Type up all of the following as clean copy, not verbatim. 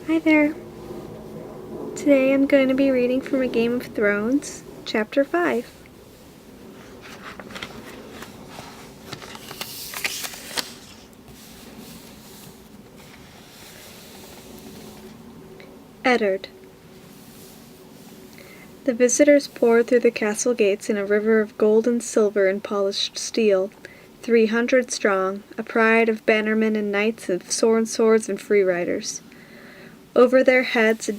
Hi there. Today I'm going to be reading from A Game of Thrones, Chapter 5. Eddard. The visitors poured through the castle gates in a river of gold and silver and polished steel, 300 strong, a pride of bannermen and knights of swords and free riders. Over their heads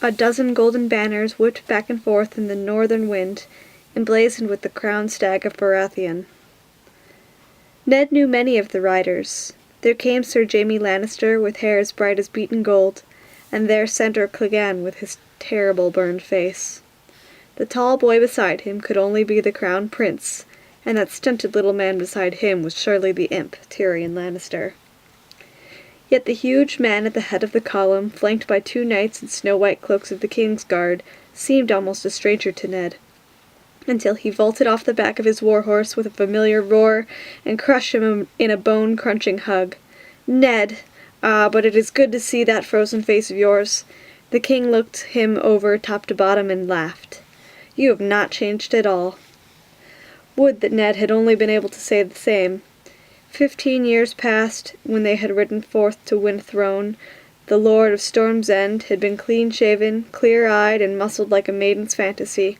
a dozen golden banners whipped back and forth in the northern wind, emblazoned with the crowned stag of Baratheon. Ned knew many of the riders. There came Sir Jaime Lannister with hair as bright as beaten gold, and there Sandor Clegane with his terrible burned face. The tall boy beside him could only be the crown prince, and that stunted little man beside him was surely the imp, Tyrion Lannister. Yet the huge man at the head of the column, flanked by 2 knights in snow-white cloaks of the King's Guard, seemed almost a stranger to Ned, until he vaulted off the back of his war-horse with a familiar roar and crushed him in a bone-crunching hug. "Ned! Ah, but it is good to see that frozen face of yours." The king looked him over top to bottom and laughed. "You have not changed at all." Would that Ned had only been able to say the same. 15 years passed when they had ridden forth to win a throne. The Lord of Storm's End had been clean-shaven, clear-eyed, and muscled like a maiden's fantasy.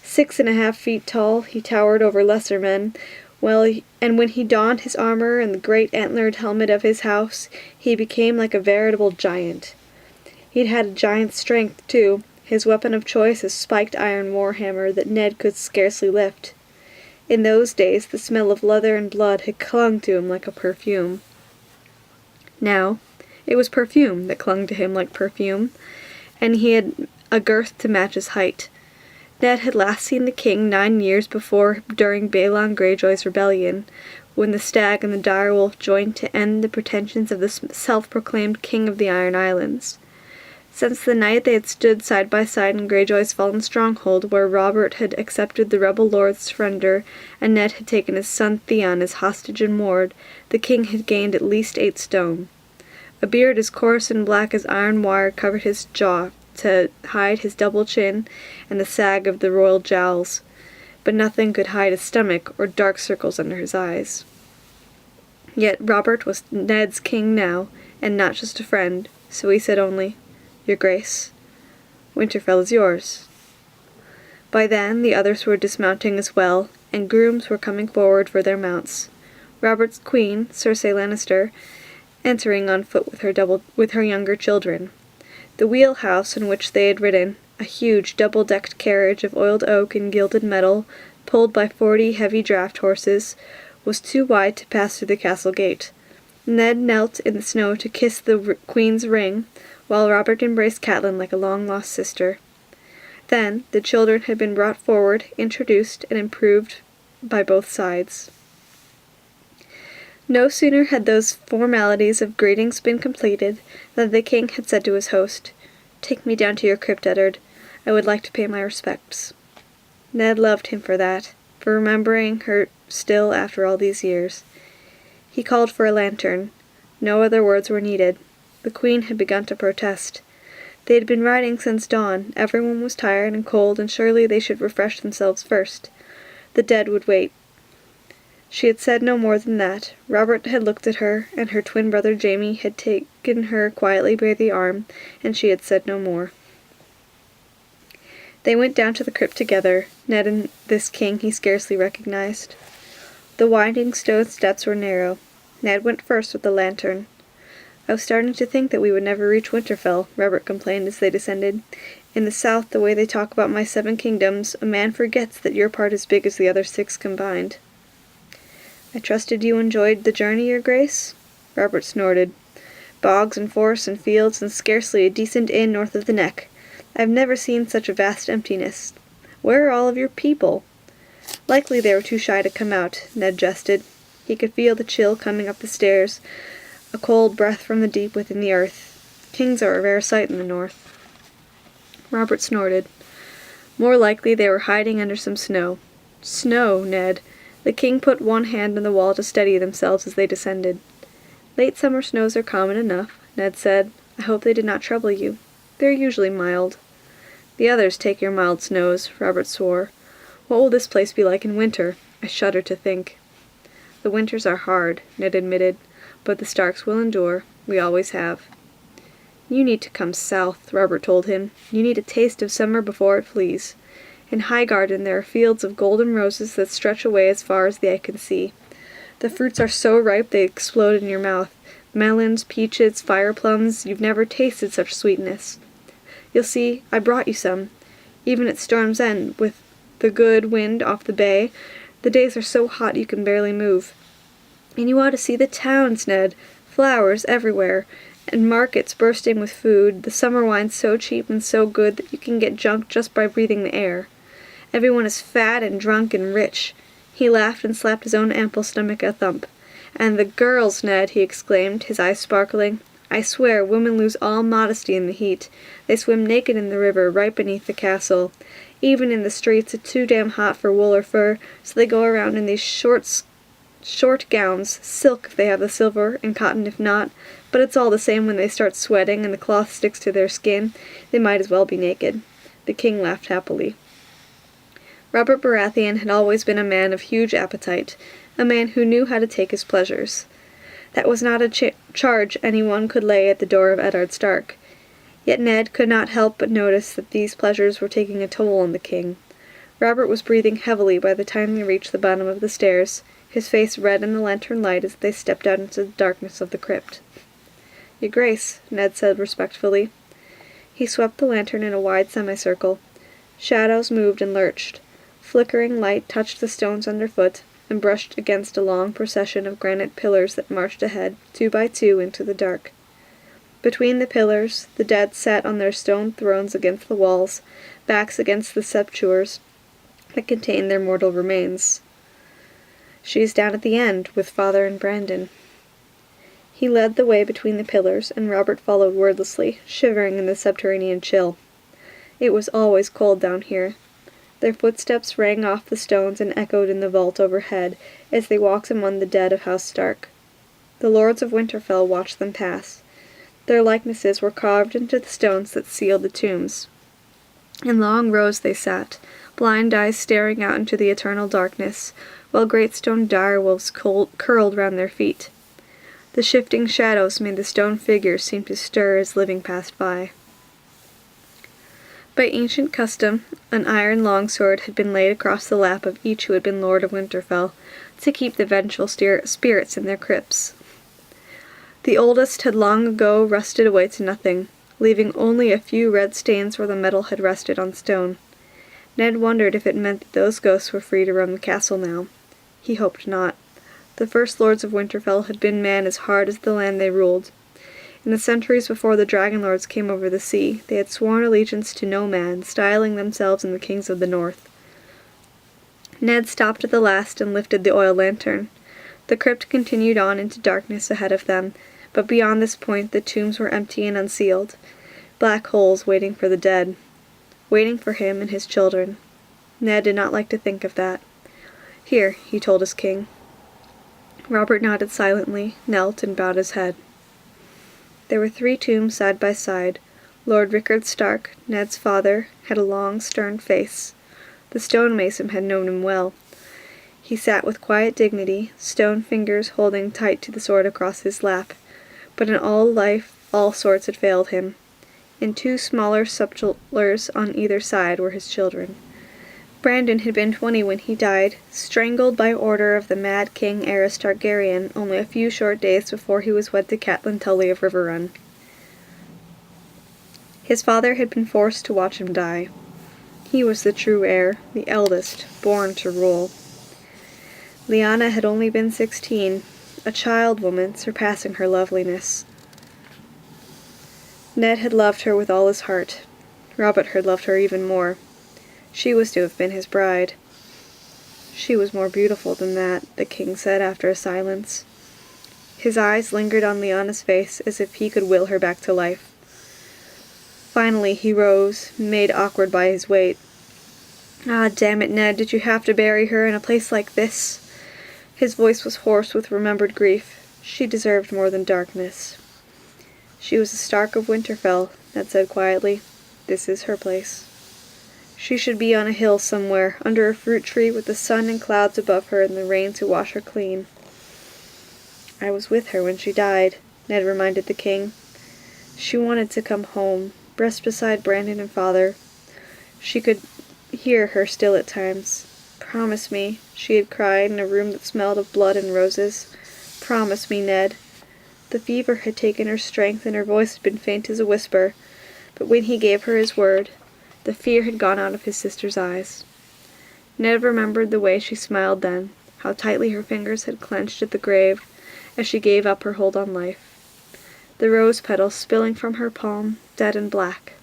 6.5 feet tall, he towered over lesser men, and when he donned his armor and the great antlered helmet of his house, he became like a veritable giant. He'd had a giant's strength, too, his weapon of choice a spiked iron warhammer that Ned could scarcely lift. In those days the smell of leather and blood had clung to him like a perfume. Now, it was perfume that clung to him like perfume, and he had a girth to match his height. Ned had last seen the king 9 years before during Balon Greyjoy's rebellion, when the stag and the direwolf joined to end the pretensions of the self-proclaimed king of the Iron Islands. Since the night they had stood side by side in Greyjoy's fallen stronghold, where Robert had accepted the rebel lord's surrender and Ned had taken his son Theon as hostage and moored, the king had gained at least 8 stone. A beard as coarse and black as iron wire covered his jaw to hide his double chin and the sag of the royal jowls, but nothing could hide his stomach or dark circles under his eyes. Yet Robert was Ned's king now, and not just a friend, so he said only, "Your Grace, Winterfell is yours." By then the others were dismounting as well, and grooms were coming forward for their mounts. Robert's queen, Cersei Lannister, entering on foot with her younger children. The wheelhouse in which they had ridden, a huge double-decked carriage of oiled oak and gilded metal, pulled by 40 heavy draft horses, was too wide to pass through the castle gate. Ned knelt in the snow to kiss the queen's ring, while Robert embraced Catelyn like a long-lost sister. Then the children had been brought forward, introduced, and improved by both sides. No sooner had those formalities of greetings been completed than the king had said to his host, "Take me down to your crypt, Eddard. I would like to pay my respects." Ned loved him for that, for remembering her still after all these years. He called for a lantern. No other words were needed. The queen had begun to protest. They had been riding since dawn, everyone was tired and cold, and surely they should refresh themselves first. The dead would wait. She had said no more than that. Robert had looked at her, and her twin brother Jaime had taken her quietly by the arm, and she had said no more. They went down to the crypt together, Ned and this king he scarcely recognized. The winding stone steps were narrow. Ned went first with the lantern. "I was starting to think that we would never reach Winterfell," Robert complained as they descended. "In the south, the way they talk about my 7 kingdoms, a man forgets that your part is big as the other 6 combined." "I trusted you enjoyed the journey, your grace?" Robert snorted. "Bogs and forests and fields, and scarcely a decent inn north of the Neck. I've never seen such a vast emptiness. Where are all of your people?" "Likely they were too shy to come out," Ned jested. He could feel the chill coming up the stairs, a cold breath from the deep within the earth. Kings are a rare sight in the north. Robert snorted. "More likely they were hiding under some snow." "Snow, Ned." The king put one hand on the wall to steady themselves as they descended. "Late summer snows are common enough," Ned said. I hope they did not trouble you. They're usually mild." "The others take your mild snows," Robert swore. "What will this place be like in winter? I shudder to think." "The winters are hard," Ned admitted, "but the Starks will endure. We always have." "You need to come south," Robert told him. "You need a taste of summer before it flees. In Highgarden there are fields of golden roses that stretch away as far as the eye can see. The fruits are so ripe they explode in your mouth. Melons, peaches, fire plums, you've never tasted such sweetness. You'll see, I brought you some. Even at Storm's End, with the good wind off the bay, the days are so hot you can barely move. And you ought to see the towns, Ned. Flowers everywhere, and markets bursting with food, the summer wine so cheap and so good that you can get drunk just by breathing the air. Everyone is fat and drunk and rich." He laughed and slapped his own ample stomach a thump. "And the girls, Ned," he exclaimed, his eyes sparkling. "I swear, women lose all modesty in the heat. They swim naked in the river right beneath the castle. Even in the streets it's too damn hot for wool or fur, so they go around in these short gowns, silk if they have the silver, and cotton if not, but it's all the same when they start sweating and the cloth sticks to their skin. They might as well be naked." The king laughed happily. Robert Baratheon had always been a man of huge appetite, a man who knew how to take his pleasures. That was not a charge anyone could lay at the door of Eddard Stark. Yet Ned could not help but notice that these pleasures were taking a toll on the king. Robert was breathing heavily by the time they reached the bottom of the stairs, his face red in the lantern light as they stepped out into the darkness of the crypt. "Your Grace," Ned said respectfully. He swept the lantern in a wide semicircle. Shadows moved and lurched. Flickering light touched the stones underfoot and brushed against a long procession of granite pillars that marched ahead, 2 by 2, into the dark. Between the pillars, the dead sat on their stone thrones against the walls, backs against the sepulchres that contained their mortal remains. "She is down at the end, with Father and Brandon." He led the way between the pillars, and Robert followed wordlessly, shivering in the subterranean chill. It was always cold down here. Their footsteps rang off the stones and echoed in the vault overhead as they walked among the dead of House Stark. The lords of Winterfell watched them pass. Their likenesses were carved into the stones that sealed the tombs. In long rows they sat, blind eyes staring out into the eternal darkness, while great stone direwolves curled round their feet. The shifting shadows made the stone figures seem to stir as living passed by. By ancient custom, an iron longsword had been laid across the lap of each who had been Lord of Winterfell, to keep the vengeful spirits in their crypts. The oldest had long ago rusted away to nothing, leaving only a few red stains where the metal had rested on stone. Ned wondered if it meant that those ghosts were free to roam the castle now. He hoped not. The first lords of Winterfell had been men as hard as the land they ruled. In the centuries before the Dragon Lords came over the sea, they had sworn allegiance to no man, styling themselves in the kings of the north. Ned stopped at the last and lifted the oil lantern. The crypt continued on into darkness ahead of them, but beyond this point the tombs were empty and unsealed, black holes waiting for the dead, waiting for him and his children. Ned did not like to think of that. "Here," he told his king. Robert nodded silently, knelt, and bowed his head. There were 3 tombs side by side. Lord Rickard Stark, Ned's father, had a long, stern face. The stonemason had known him well. He sat with quiet dignity, stone fingers holding tight to the sword across his lap. But in all life, all swords had failed him. In 2 smaller sepulchres on either side were his children. Brandon had been 20 when he died, strangled by order of the mad King Aerys Targaryen only a few short days before he was wed to Catelyn Tully of Riverrun. His father had been forced to watch him die. He was the true heir, the eldest, born to rule. Lyanna had only been 16, a child woman surpassing her loveliness. Ned had loved her with all his heart. Robert had loved her even more. She was to have been his bride. "She was more beautiful than that," the king said after a silence. His eyes lingered on Lyanna's face as if he could will her back to life. Finally he rose, made awkward by his weight. "Ah, damn it, Ned, did you have to bury her in a place like this?" His voice was hoarse with remembered grief. She deserved more than darkness. She was a Stark of Winterfell, Ned said quietly. This is her place. She should be on a hill somewhere, under a fruit tree, with the sun and clouds above her and the rain to wash her clean. I was with her when she died, Ned reminded the king. She wanted to come home, breast beside Brandon and father. She could hear her still at times. Promise me, she had cried in a room that smelled of blood and roses. Promise me, Ned. The fever had taken her strength and her voice had been faint as a whisper, but when he gave her his word, the fear had gone out of his sister's eyes. Ned remembered the way she smiled then, how tightly her fingers had clenched at the grave as she gave up her hold on life. The rose petals spilling from her palm, dead and black.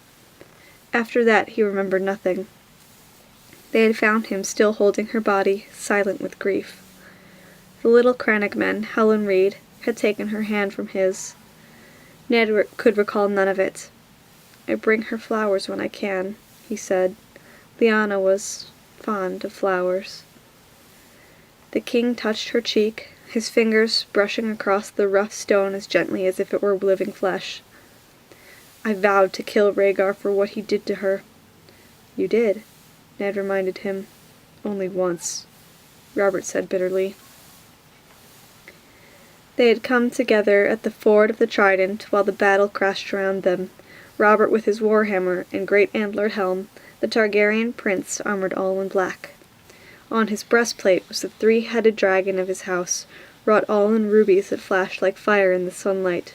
After that he remembered nothing. They had found him still holding her body, silent with grief. The little Crannogman, Helen Reed, had taken her hand from his. Ned could recall none of it. I bring her flowers when I can, he said. Lyanna was fond of flowers. The king touched her cheek, his fingers brushing across the rough stone as gently as if it were living flesh. I vowed to kill Rhaegar for what he did to her. You did, Ned reminded him. Only once, Robert said bitterly. They had come together at the ford of the Trident while the battle crashed around them, Robert with his warhammer and great antlered helm, the Targaryen prince armored all in black. On his breastplate was the three-headed dragon of his house, wrought all in rubies that flashed like fire in the sunlight.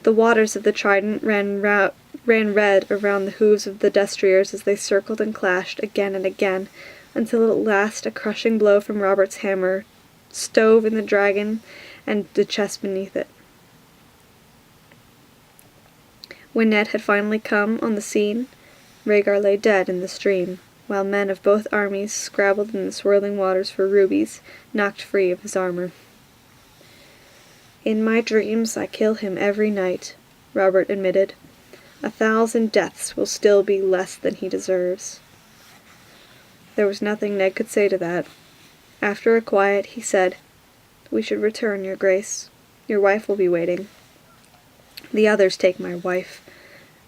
The waters of the Trident ran red around the hooves of the destriers as they circled and clashed again and again, until at last a crushing blow from Robert's hammer stove in the dragon and the chest beneath it. When Ned had finally come on the scene, Rhaegar lay dead in the stream, while men of both armies scrabbled in the swirling waters for rubies, knocked free of his armor. In my dreams I kill him every night, Robert admitted. 1,000 deaths will still be less than he deserves. There was nothing Ned could say to that. After a quiet, he said, We should return, your grace. Your wife will be waiting. The others take my wife,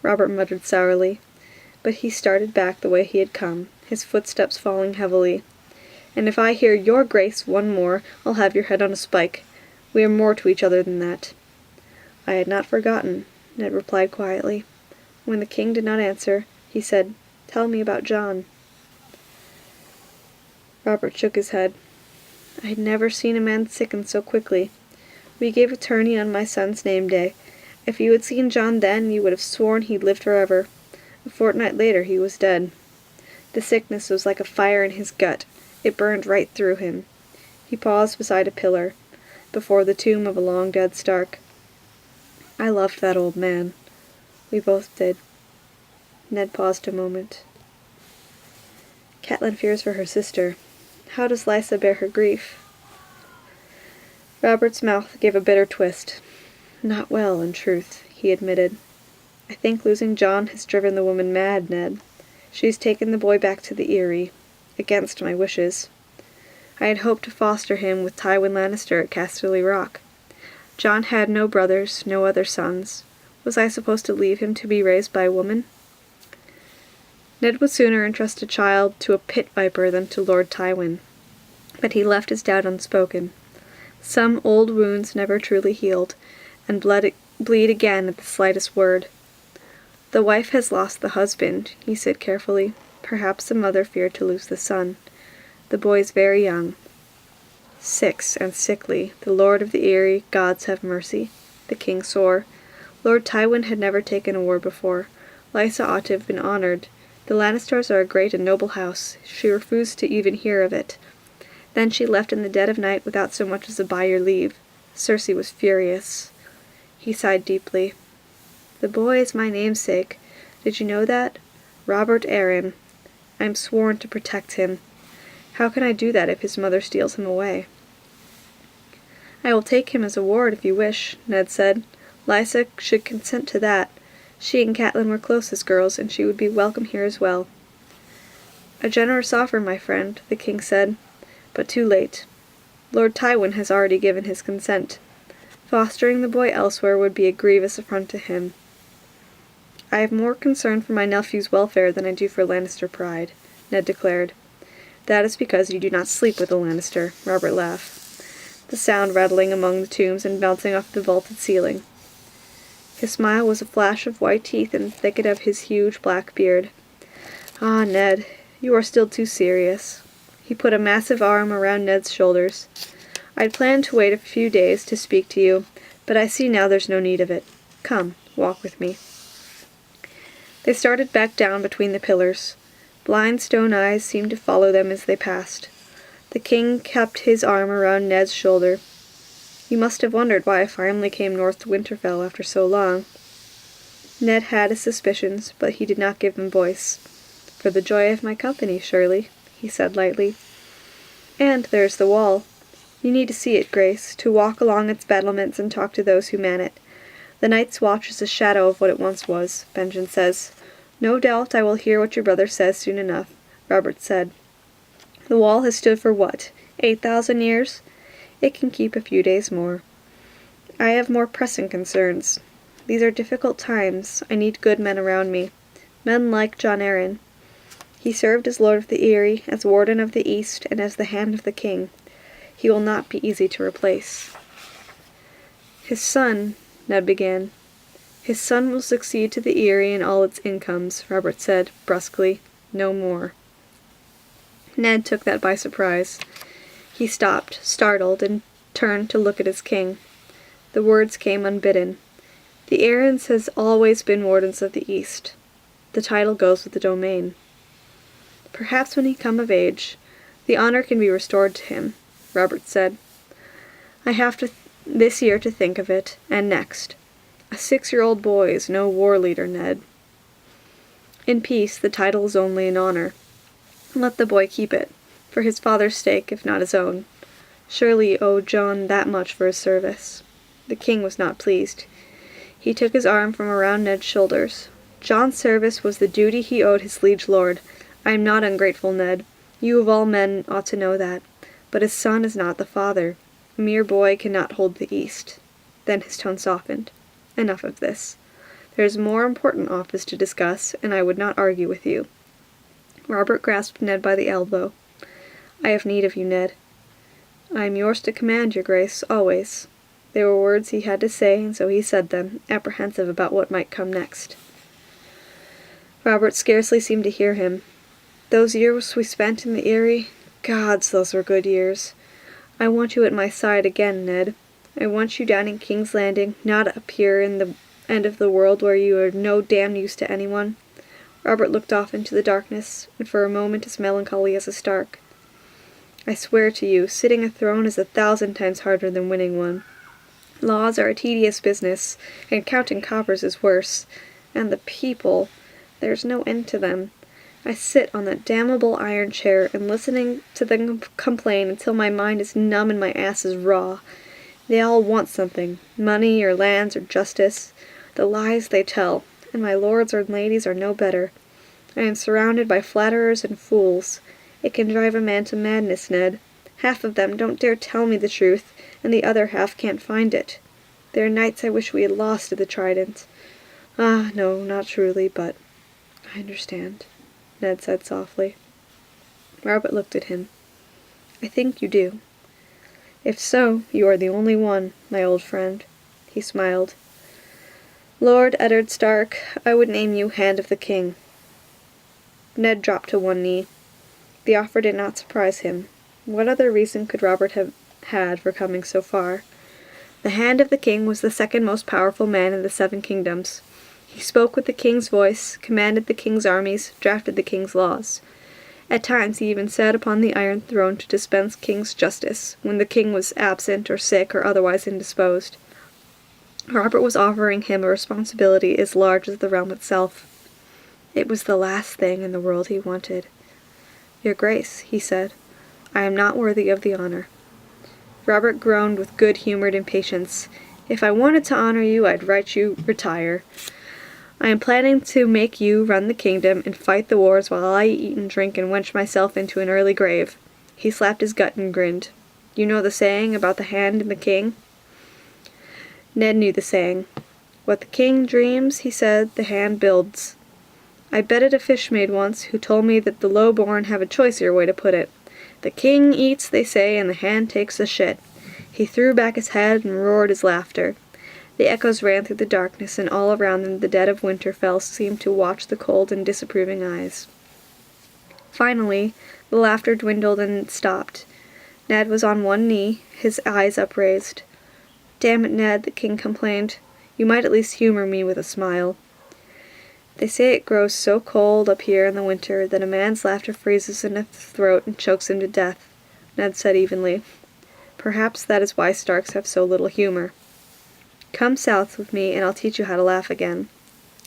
Robert muttered sourly, but he started back the way he had come, his footsteps falling heavily. And if I hear your grace one more, I'll have your head on a spike. We are more to each other than that. I had not forgotten, Ned replied quietly. When the king did not answer, he said, Tell me about John. Robert shook his head. I had never seen a man sicken so quickly. We gave a tourney on my son's name day. If you had seen John then, you would have sworn he'd lived forever. A fortnight later he was dead. The sickness was like a fire in his gut. It burned right through him. He paused beside a pillar, before the tomb of a long-dead Stark. I loved that old man. We both did. Ned paused a moment. Catelyn fears for her sister. How does Lysa bear her grief? Robert's mouth gave a bitter twist. Not well, in truth, he admitted. I think losing John has driven the woman mad, Ned. She's taken the boy back to the Eyrie, against my wishes. I had hoped to foster him with Tywin Lannister at Casterly Rock. John had no brothers, no other sons. Was I supposed to leave him to be raised by a woman? Ned would sooner entrust a child to a pit viper than to Lord Tywin, but he left his doubt unspoken. Some old wounds never truly healed, and bleed again at the slightest word. The wife has lost the husband, he said carefully. Perhaps the mother feared to lose the son. The boy is very young. 6 and sickly, the Lord of the Eyrie, gods have mercy. The king swore. Lord Tywin had never taken a war before. Lysa ought to have been honored. The Lannisters are a great and noble house. She refused to even hear of it. Then she left in the dead of night without so much as a by your leave. Cersei was furious. He sighed deeply. The boy is my namesake. Did you know that? Robert Arryn. I am sworn to protect him. How can I do that if his mother steals him away? I will take him as a ward if you wish, Ned said. Lysa should consent to that. She and Catelyn were close as girls, and she would be welcome here as well. A generous offer, my friend, the king said, but too late. Lord Tywin has already given his consent. Fostering the boy elsewhere would be a grievous affront to him. I have more concern for my nephew's welfare than I do for Lannister pride, Ned declared. That is because you do not sleep with a Lannister, Robert laughed, the sound rattling among the tombs and bouncing off the vaulted ceiling. His smile was a flash of white teeth in the thicket of his huge black beard. Ah, Ned, you are still too serious. He put a massive arm around Ned's shoulders. I'd planned to wait a few days to speak to you, but I see now there's no need of it. Come, walk with me. They started back down between the pillars. Blind stone eyes seemed to follow them as they passed. The king kept his arm around Ned's shoulder. You must have wondered why I finally came north to Winterfell after so long. Ned had his suspicions, but he did not give them voice. For the joy of my company, surely, he said lightly. And there's the wall. You need to see it, Grace, to walk along its battlements and talk to those who man it. The Night's Watch is a shadow of what it once was, Benjen says. No doubt I will hear what your brother says soon enough, Robert said. The wall has stood for what, 8,000 years? It can keep a few days more. I have more pressing concerns. These are difficult times. I need good men around me. Men like Jon Arryn. He served as Lord of the Eyrie, as Warden of the East, and as the Hand of the King. He will not be easy to replace. His son, Ned began. His son will succeed to the Eyrie and all its incomes, Robert said, brusquely. No more. Ned took that by surprise. He stopped, startled, and turned to look at his king. The words came unbidden. The Arryns has always been Wardens of the East. The title goes with the domain. Perhaps when he come of age, the honor can be restored to him, Robert said. I have this year to think of it, and next. A 6-year-old boy is no war leader, Ned. In peace, the title is only an honor. Let the boy keep it, for his father's sake, if not his own. Surely you owe Jon that much for his service. The king was not pleased. He took his arm from around Ned's shoulders. Jon's service was the duty he owed his liege lord. I am not ungrateful, Ned. You of all men ought to know that. But his son is not the father. A mere boy cannot hold the East. Then his tone softened. Enough of this. There is a more important office to discuss, and I would not argue with you. Robert grasped Ned by the elbow. I have need of you, Ned. I am yours to command, your grace, always. They were words he had to say, and so he said them, apprehensive about what might come next. Robert scarcely seemed to hear him. Those years we spent in the Eyrie, gods, those were good years. I want you at my side again, Ned. I want you down in King's Landing, not up here in the end of the world where you are no damn use to anyone. Robert looked off into the darkness, and for a moment as melancholy as a Stark. I swear to you, sitting a throne is 1,000 times harder than winning one. Laws are a tedious business, and counting coppers is worse. And the people, there's no end to them. I sit on that damnable iron chair and listening to them complain until my mind is numb and my ass is raw. They all want something, money or lands or justice. The lies they tell, and my lords or ladies are no better. I am surrounded by flatterers and fools. It can drive a man to madness, Ned. Half of them don't dare tell me the truth, and the other half can't find it. There are nights I wish we had lost at the Trident. Ah, no, not truly, but I understand, Ned said softly. Robert looked at him. I think you do. If so, you are the only one, my old friend. He smiled. Lord Eddard Stark, I would name you Hand of the King. Ned dropped to one knee. The offer did not surprise him. What other reason could Robert have had for coming so far? The Hand of the King was the second most powerful man in the 7 kingdoms. He spoke with the king's voice, commanded the king's armies, drafted the king's laws. At times he even sat upon the Iron Throne to dispense king's justice, when the king was absent or sick or otherwise indisposed. Robert was offering him a responsibility as large as the realm itself. It was the last thing in the world he wanted. Your Grace, he said, I am not worthy of the honor. Robert groaned with good-humored impatience. If I wanted to honor you, I'd write you retire. I am planning to make you run the kingdom and fight the wars while I eat and drink and wench myself into an early grave. He slapped his gut and grinned. You know the saying about the hand and the king? Ned knew the saying. What the king dreams, he said, the hand builds. I betted a fish maid once who told me that the low-born have a choicer way to put it. The king eats, they say, and the hand takes the shit. He threw back his head and roared his laughter. The echoes ran through the darkness, and all around them the dead of Winterfell seemed to watch the cold and disapproving eyes. Finally, the laughter dwindled and stopped. Ned was on one knee, his eyes upraised. "Damn it, Ned," the king complained. "You might at least humor me with a smile." "They say it grows so cold up here in the winter that a man's laughter freezes in his throat and chokes him to death," Ned said evenly. "Perhaps that is why Starks have so little humor." "Come south with me and I'll teach you how to laugh again,"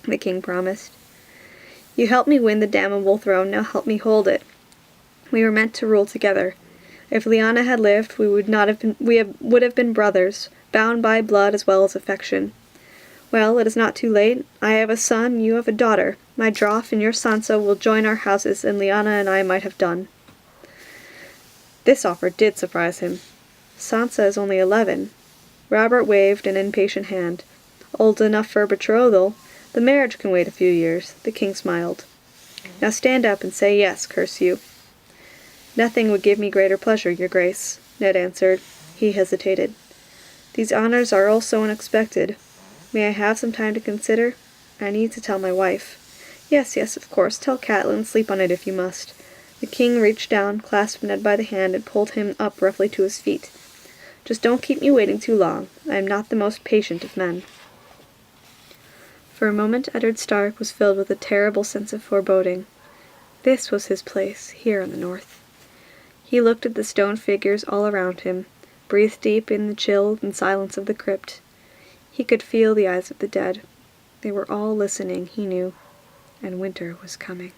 the king promised. "You helped me win the damnable throne, now help me hold it. We were meant to rule together. If Lyanna had lived, we would have been brothers, bound by blood as well as affection. Well, it is not too late. I have a son, you have a daughter. My Droff and your Sansa will join our houses, and Lyanna and I might have done." This offer did surprise him. Sansa is only 11. Robert waved an impatient hand. "Old enough for a betrothal. The marriage can wait a few years," the king smiled. "Now stand up and say yes, curse you." "Nothing would give me greater pleasure, your grace," Ned answered. He hesitated. "These honors are all so unexpected. May I have some time to consider? I need to tell my wife." Yes, of course, tell Catelyn, sleep on it if you must." The king reached down, clasped Ned by the hand, and pulled him up roughly to his feet. "Just don't keep me waiting too long. I am not the most patient of men." For a moment Eddard Stark was filled with a terrible sense of foreboding. This was his place, here in the north. He looked at the stone figures all around him, breathed deep in the chill and silence of the crypt. He could feel the eyes of the dead. They were all listening, he knew, and winter was coming.